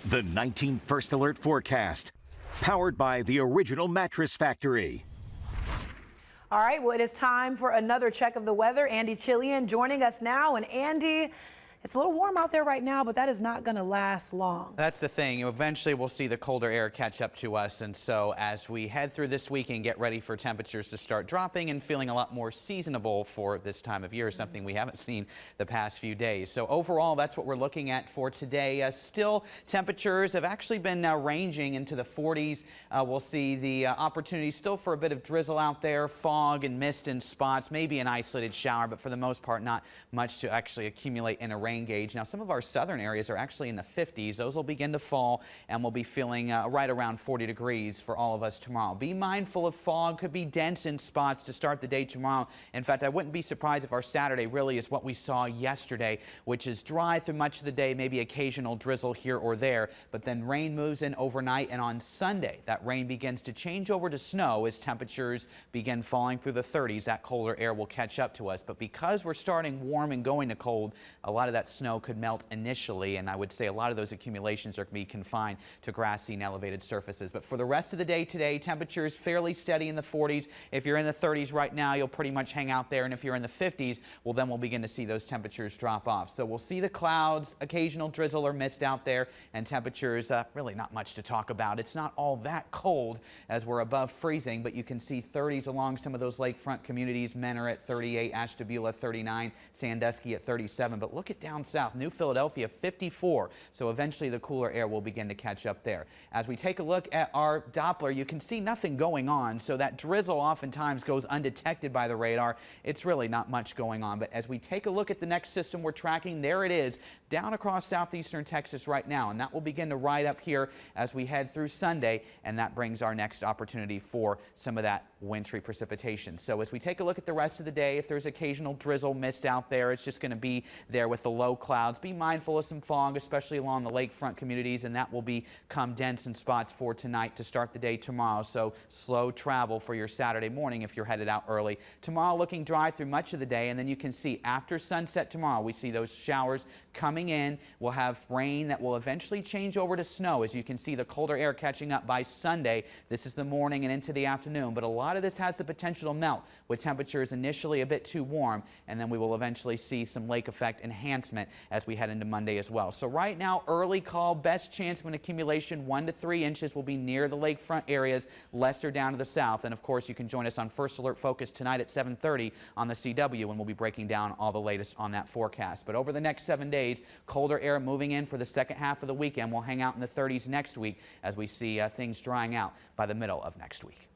The 19 First Alert forecast, powered by the Original Mattress Factory. All right, well, it is time for another check of the weather. Andy Chillian joining us now. And Andy, it's a little warm out there right now, but that is not going to last long. That's the thing. Eventually, we'll see the colder air catch up to us. And so as we head through this week and get ready for temperatures to start dropping and feeling a lot more seasonable for this time of year, something we haven't seen the past few days. So overall, that's what we're looking at for today. Still, temperatures have actually been ranging into the 40s. We'll see the opportunity still for a bit of drizzle out there, fog and mist in spots, maybe an isolated shower, but for the most part, not much to actually accumulate in a rain gauge. Now, some of our southern areas are actually in the 50s. Those will begin to fall, and we'll be feeling right around 40 degrees for all of us tomorrow. Be mindful of fog. Could be dense in spots to start the day tomorrow. In fact, I wouldn't be surprised if our Saturday really is what we saw yesterday, which is dry through much of the day, maybe occasional drizzle here or there, but then rain moves in overnight, and on Sunday, that rain begins to change over to snow as temperatures begin falling through the 30s. That colder air will catch up to us, but because we're starting warm and going to cold, a lot of that snow could melt initially, and I would say a lot of those accumulations are going to be confined to grassy and elevated surfaces. But for the rest of the day today, temperatures fairly steady in the 40s. If you're in the 30s right now, you'll pretty much hang out there, and if you're in the 50s, well, then we'll begin to see those temperatures drop off. So we'll see the clouds, occasional drizzle or mist out there, and temperatures really not much to talk about. It's not all that cold as we're above freezing, but you can see 30s along some of those lakefront communities. Menor at 38, Ashtabula 39, Sandusky at 37, but look at down south, New Philadelphia 54. So eventually the cooler air will begin to catch up there. As we take a look at our Doppler, you can see nothing going on, so that drizzle oftentimes goes undetected by the radar. It's really not much going on. But as we take a look at the next system we're tracking, there it is down across southeastern Texas right now, and that will begin to ride up here as we head through Sunday, and that brings our next opportunity for some of that wintry precipitation. So as we take a look at the rest of the day, if there's occasional drizzle mist out there, it's just going to be there with the low clouds. Be mindful of some fog, especially along the lakefront communities, and that will become dense in spots for tonight to start the day tomorrow. So slow travel for your Saturday morning if you're headed out early. Tomorrow looking dry through much of the day, and then you can see after sunset tomorrow, we see those showers coming in. We'll have rain that will eventually change over to snow. As you can see, the colder air catching up by Sunday. This is the morning and into the afternoon, but a lot of this has the potential to melt with temperatures initially a bit too warm, and then we will eventually see some lake effect enhancement as we head into Monday as well. So right now, early call, best chance of an accumulation 1 to 3 inches will be near the lakefront areas, lesser down to the south. And of course, you can join us on First Alert Focus tonight at 7:30 on the CW, when we'll be breaking down all the latest on that forecast. But over the next 7 days, colder air moving in for the second half of the weekend. We'll hang out in the 30s next week as we see things drying out by the middle of next week.